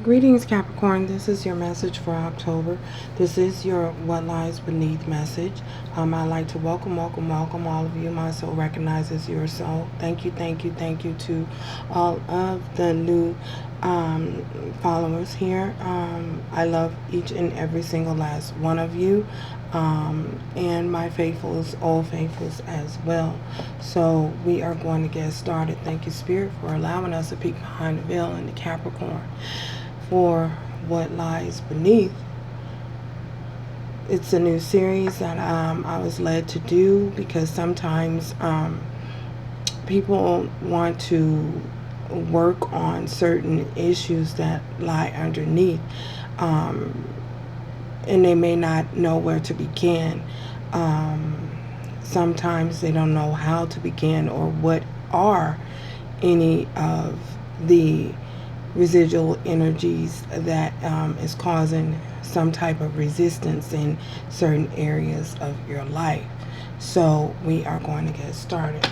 Greetings, Capricorn. This is your message for October. This is your What Lies Beneath message. I'd like to welcome all of you. My soul recognizes your soul. Thank you to all of the new followers here. I love each and every single last one of you. And my faithfuls, all faithfuls as well. So we are going to get started. Thank you, Spirit, for allowing us to peek behind the veil in the Capricorn for what lies beneath. It's a new series that I was led to do because sometimes people want to work on certain issues that lie underneath, and they may not know where to begin. Sometimes they don't know how to begin or what are any of the residual energies that is causing some type of resistance in certain areas of your life. So we are going to get started.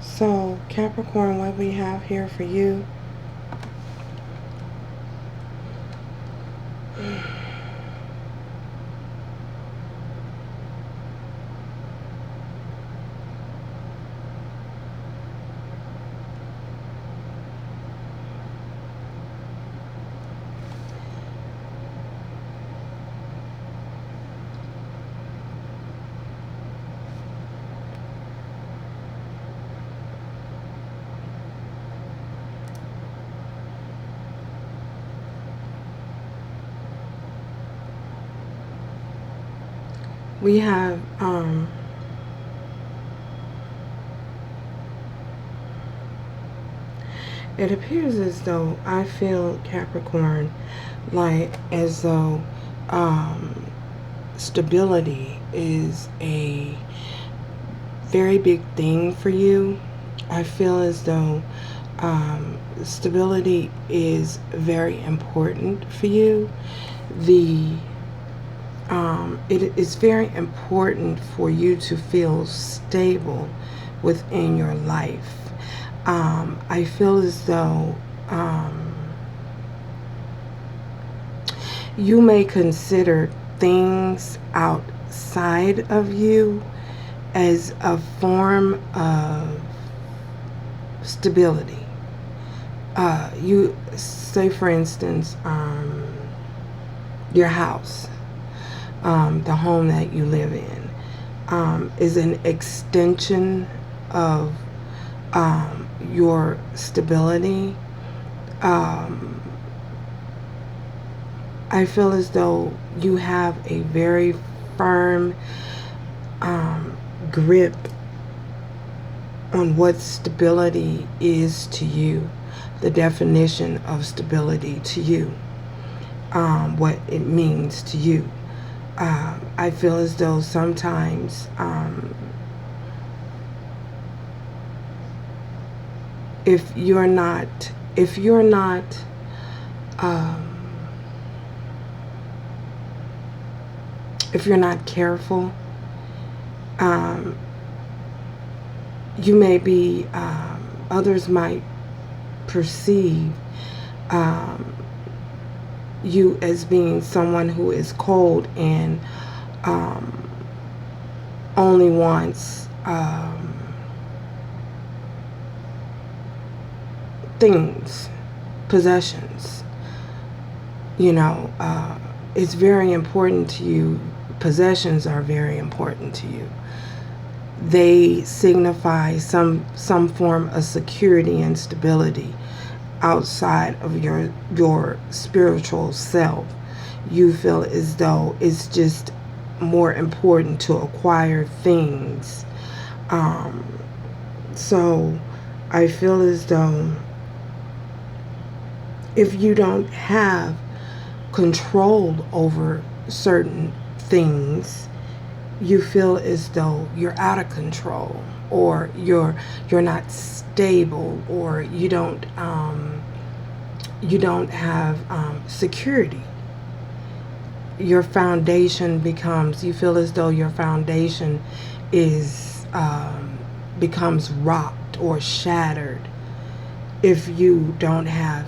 So, Capricorn, what we have here for you we have it appears as though, I feel, Capricorn, like as though stability is a very big thing for you. I feel as though stability is very important for you. It is very important for you to feel stable within your life. I feel as though you may consider things outside of you as a form of stability. You say, for instance, your house, the home that you live in, is an extension of your stability. I feel as though you have a very firm grip on what stability is to you, the definition of stability to you, what it means to you. I feel as though sometimes if you're not careful, you may be, others might perceive you as being someone who is cold and only wants things, possessions. You know, it's very important to you. Possessions are very important to you. They signify some form of security and stability outside of your spiritual self. You feel as though it's just more important to acquire things. So I feel as though if you don't have control over certain things, you feel as though you're out of control, or you're not stable, or you don't have security. Your foundation becomes, you feel as though your foundation is becomes rocked or shattered if you don't have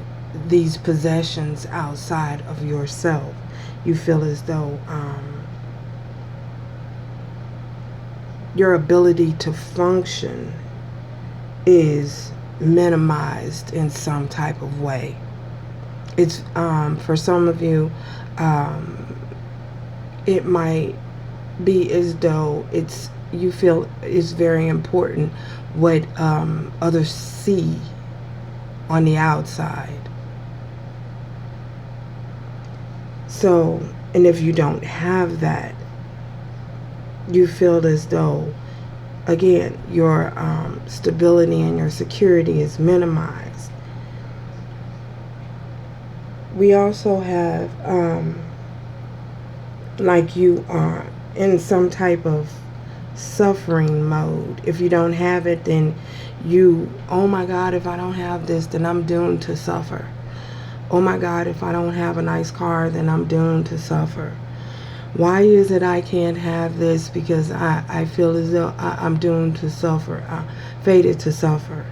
these possessions outside of yourself. You feel as though your ability to function is minimized in some type of way. It's for some of you, it might be as though you feel it's very important what others see on the outside. So, and if you don't have that, you feel as though, again, your stability and your security is minimized. We also have like you are in some type of suffering mode. If you don't have it, then you, oh my God, if I don't have this, then I'm doomed to suffer. Oh my God, if I don't have a nice car, then I'm doomed to suffer. Why is it I can't have this? Because I feel as though I'm doomed to suffer, fated to suffer.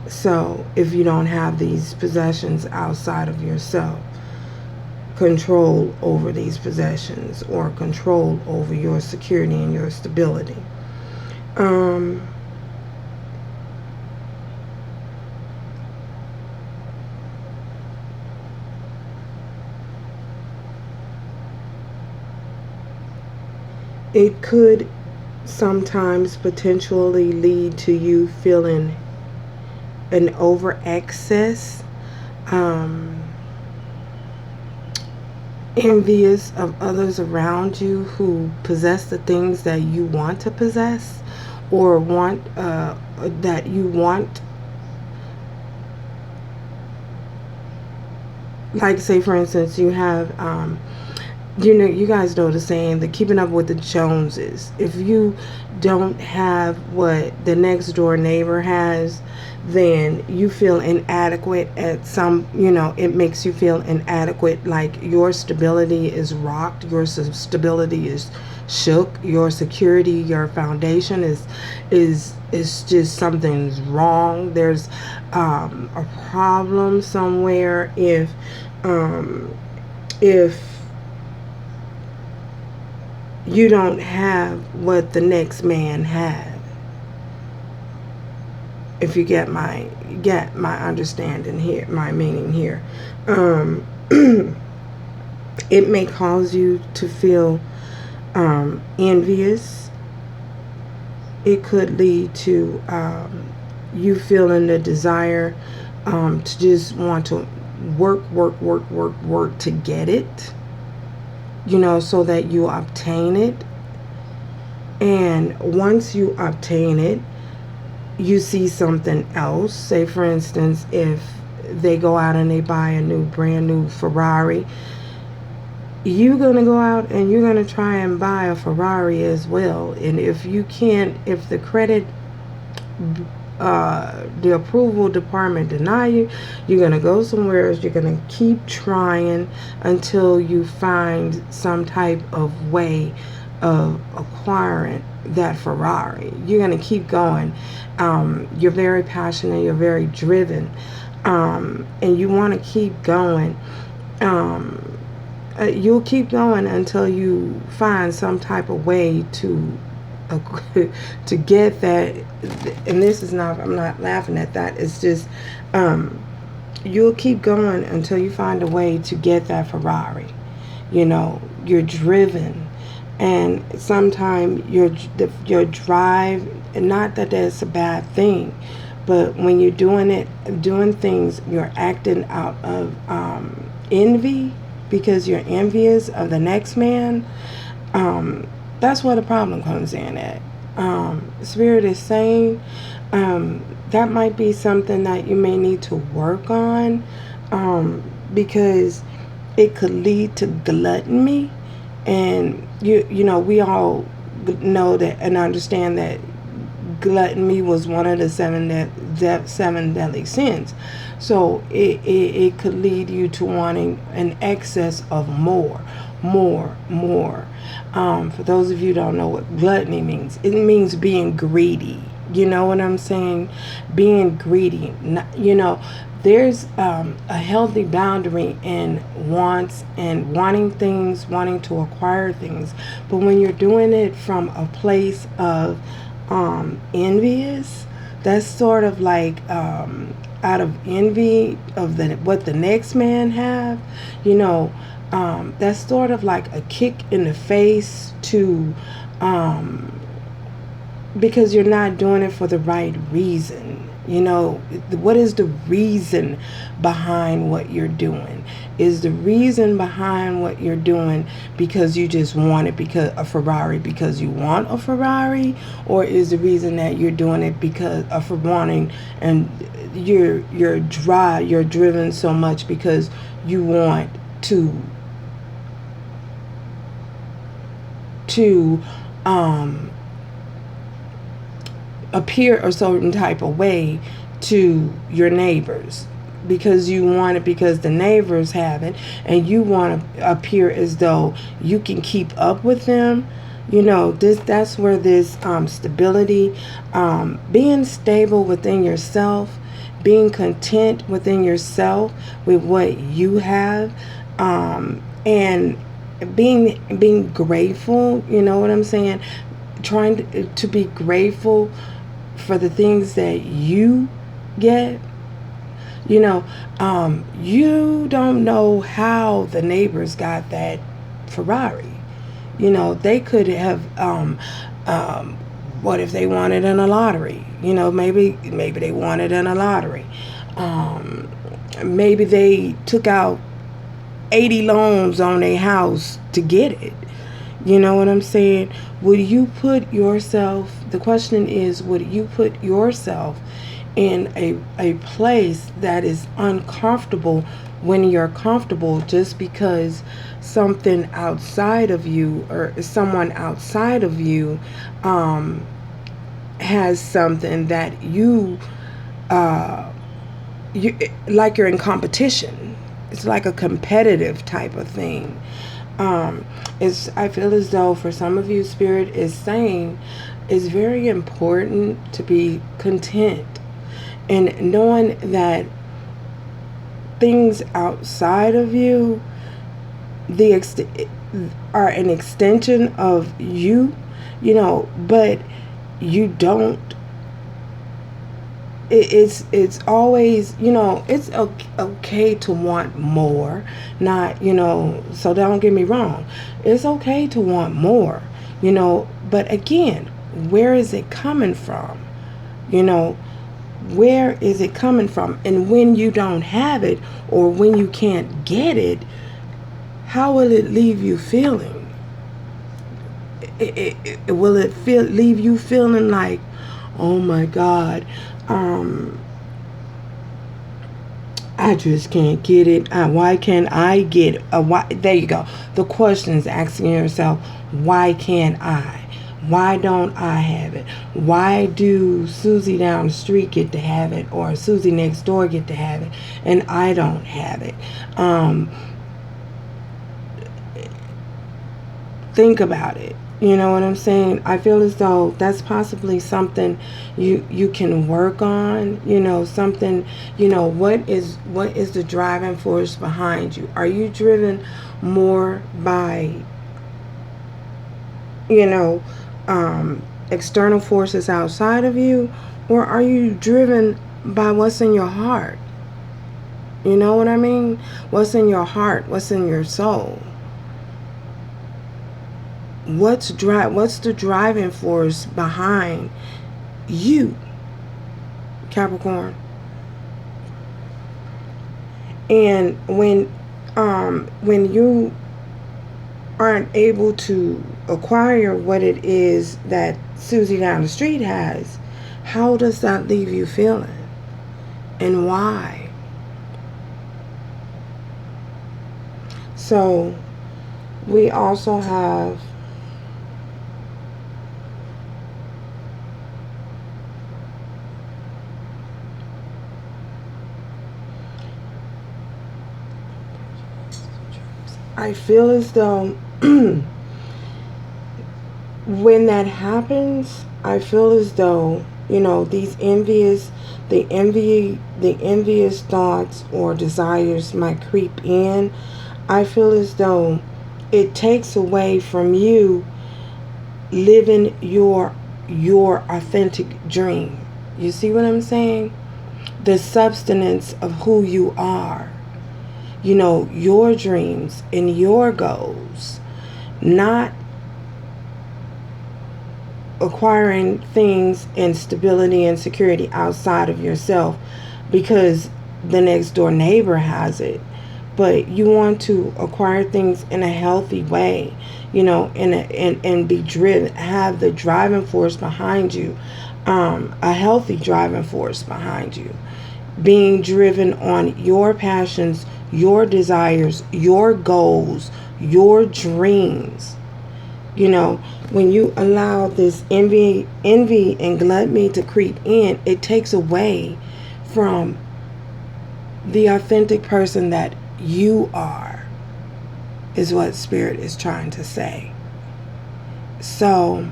So if you don't have these possessions outside of yourself, control over these possessions, or control over your security and your stability. It could sometimes potentially lead to you feeling an over excess, envious of others around you who possess the things that you want to possess, or want that you want. Like, say for instance, you have you know, you guys know the saying, the keeping up with the Joneses. If you don't have what the next door neighbor has, then you feel inadequate at some, you know, it makes you feel inadequate, like your stability is rocked, your stability is shook, your security, your foundation is just, something's wrong. There's a problem somewhere if you don't have what the next man had. If you get my understanding here, my meaning here. It may cause you to feel envious. It could lead to you feeling the desire to just want to work to get it, you know, so that you obtain it. And once you obtain it, you see something else. Say for instance, if they go out and they buy a brand new Ferrari, you're going to go out and you're going to try and buy a Ferrari as well. And if you can't, if the credit the approval department deny you, you're going to go somewhere else. You're going to keep trying until you find some type of way of acquiring that Ferrari. You're going to keep going. You're very passionate, you're very driven, and you want to keep going. you'll keep going until you find some type of way to to get that. And this is not, I'm not laughing at that, it's just you'll keep going until you find a way to get that Ferrari. You're driven, and sometimes your drive, and not that that's a bad thing, but when you're doing things, you're acting out of envy, because you're envious of the next man. That's where the problem comes in at. Spirit is saying that might be something that you may need to work on, because it could lead to gluttony. And we all know that and understand that gluttony was one of the seven deadly sins. So it could lead you to wanting an excess of more. For those of you who don't know what gluttony means, it means being greedy. You know what I'm saying? Being greedy. There's a healthy boundary in wants and wanting things, wanting to acquire things. But when you're doing it from a place of envious, that's sort of like out of envy of what the next man have, that's sort of like a kick in the face to because you're not doing it for the right reason. What is the reason behind what you're doing? Is the reason behind what you're doing because you just want it, because a Ferrari, because you want a Ferrari? Or is the reason that you're doing it because of wanting, and you're driven so much because you want to appear a certain type of way to your neighbors, because you want it because the neighbors have it, and you want to appear as though you can keep up with them. That's where this stability, being stable within yourself, being content within yourself with what you have, and being grateful. You know what I'm saying? Trying to be grateful for the things that you get. You don't know how the neighbors got that Ferrari. They could have what if they wanted in a lottery? Maybe they wanted in a lottery. Maybe they took out 80 loans on their house to get it. You know what I'm saying? Would you put yourself, the question is, would you put yourself in a place that is uncomfortable when you're comfortable, just because something outside of you or someone outside of you has something that you like, you're in competition? It's like a competitive type of thing. I feel as though for some of you, Spirit is saying it's very important to be content, and knowing that things outside of you are an extension of you, but you don't. It's always, it's okay to want more, not, so don't get me wrong. It's okay to want more, but again, where is it coming from? Where is it coming from? And when you don't have it, or when you can't get it, how will it leave you feeling? Will it leave you feeling like, oh my God, I just can't get it. Why can't I get it? Why? There you go. The question is asking yourself, why can't I? Why don't I have it? Why do Susie down the street get to have it, or Susie next door get to have it, and I don't have it? Think about it. You know what I'm saying? I feel as though that's possibly something you can work on. You know, something, you know, what is the driving force behind you? Are you driven more by, you know, external forces outside of you, or are you driven by what's in your heart? You know what I mean? What's in your heart? What's in your soul? What's the driving force behind you, Capricorn? And when you aren't able to acquire what it is that Susie down the street has, how does that leave you feeling? And why? So we also have I feel as though when that happens, I feel as though, you know, the envious thoughts or desires might creep in. I feel as though it takes away from you living your authentic dream. You see what I'm saying? The substance of who you are. You know, your dreams and your goals, not acquiring things and stability and security outside of yourself because the next door neighbor has it. But you want to acquire things in a healthy way, you know, and be driven, have the driving force behind you, a healthy driving force behind you, being driven on your passions, your desires, your goals, your dreams. You know, when you allow this envy and gluttony to creep in, it takes away from the authentic person that you are, is what Spirit is trying to say. So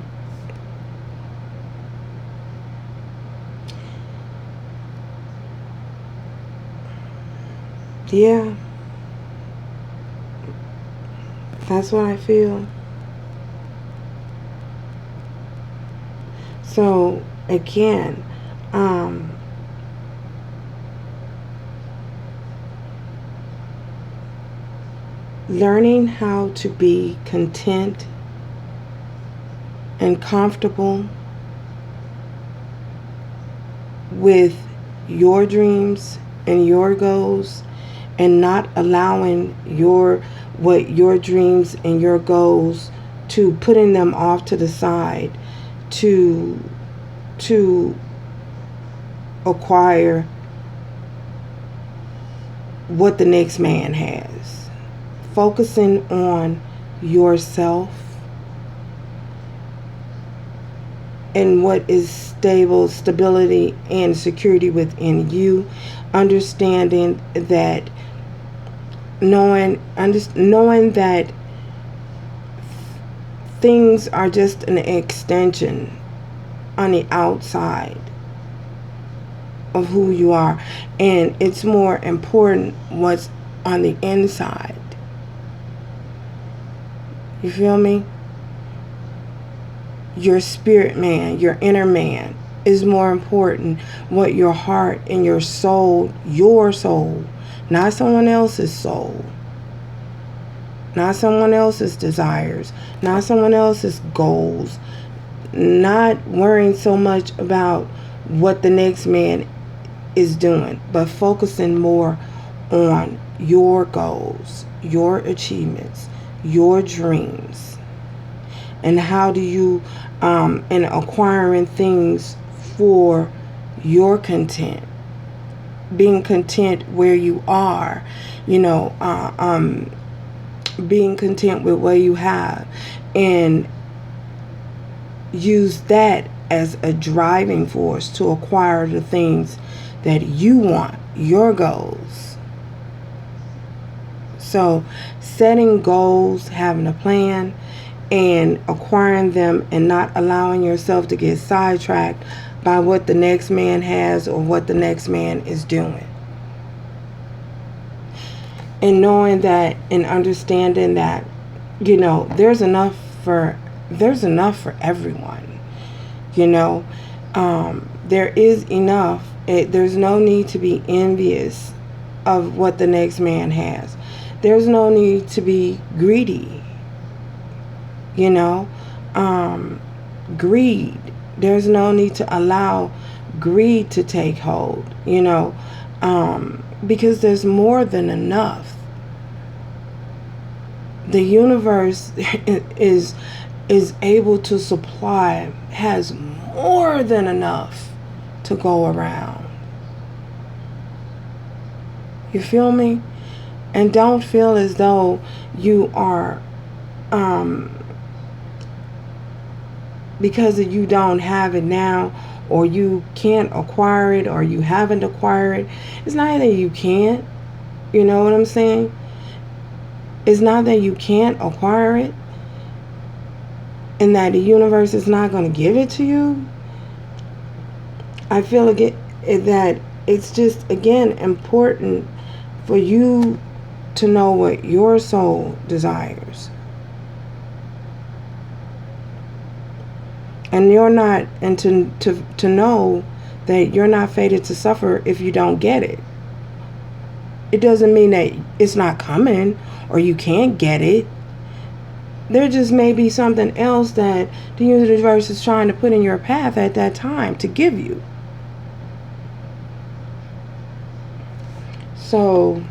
yeah, that's what I feel. So again, learning how to be content and comfortable with your dreams and your goals, and not allowing your dreams and your goals to putting them off to the side to acquire what the next man has. Focusing on yourself and what is stability and security within you. Understanding that, knowing that things are just an extension on the outside of who you are, and it's more important what's on the inside. You feel me? Your spirit man, your inner man, is more important. What your heart and your soul, not someone else's soul, not someone else's desires, not someone else's goals, not worrying so much about what the next man is doing, but focusing more on your goals, your achievements, your dreams, and how do you and acquiring things for your content, being content where you are, you know, being content with what you have, and use that as a driving force to acquire the things that you want, your goals. So setting goals, having a plan, and acquiring them and not allowing yourself to get sidetracked by what the next man has or what the next man is doing. And knowing that and understanding that, you know, there's enough for everyone. You know, there is enough. There's no need to be envious of what the next man has. There's no need to be greedy. You know, greed. There's no need to allow greed to take hold. You know, because there's more than enough. The universe is able to supply, has more than enough to go around. You feel me? And don't feel as though you are, because you don't have it now, or you can't acquire it, or you haven't acquired it. It's not that you can't. You know what I'm saying? It's not that you can't acquire it and that the universe is not going to give it to you. I feel again that it's just, again, important for you to know what your soul desires. And you're not, and to know that you're not fated to suffer if you don't get it. It doesn't mean that it's not coming or you can't get it. There just may be something else that the universe is trying to put in your path at that time to give you. So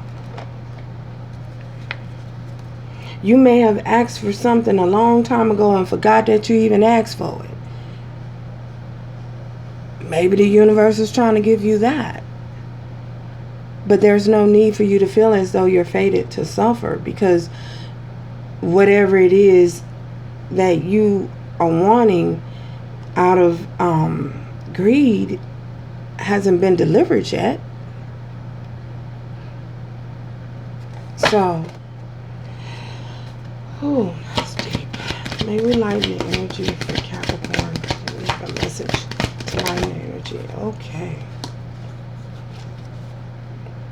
you may have asked for something a long time ago and forgot that you even asked for it. Maybe the universe is trying to give you that. But there's no need for you to feel as though you're fated to suffer, because whatever it is that you are wanting out of greed hasn't been delivered yet. So, that's deep. May we lighten the energy for Capricorn. We have a message to lighten the energy. Okay.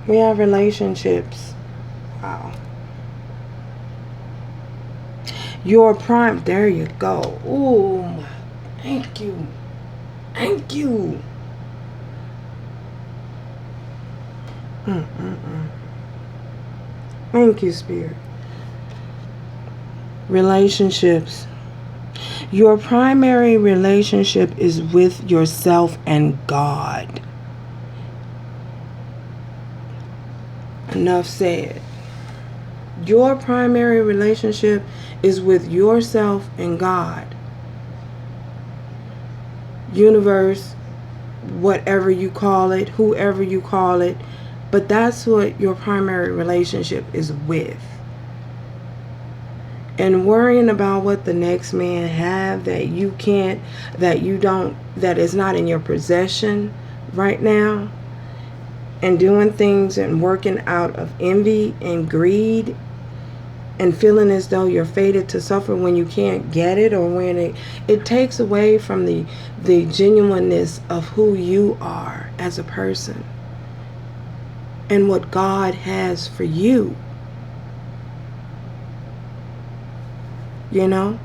We have relationships. Wow. Your prime. There you go. Ooh. Thank you. Thank you. Thank you, Spirit. Relationships. Your primary relationship is with yourself and God. Enough said. Your primary relationship is with yourself and God. Universe, whatever you call it, whoever you call it, but that's what your primary relationship is with. And worrying about what the next man have that you can't, that you don't, that is not in your possession right now, and doing things and working out of envy and greed and feeling as though you're fated to suffer when you can't get it, or when it takes away from the genuineness of who you are as a person and what God has for you. You know?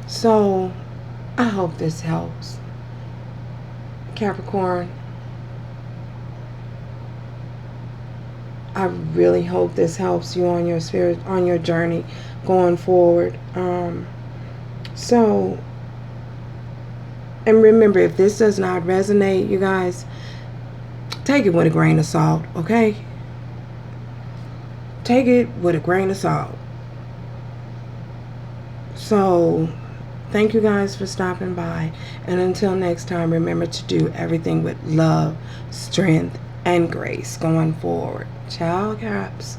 So I hope this helps. Capricorn, I really hope this helps you on your spirit, on your journey going forward. So, and remember, if this does not resonate, you guys, take it with a grain of salt, okay? Take it with a grain of salt. So, thank you guys for stopping by. And until next time, remember to do everything with love, strength, and grace going forward. Ciao, Caps.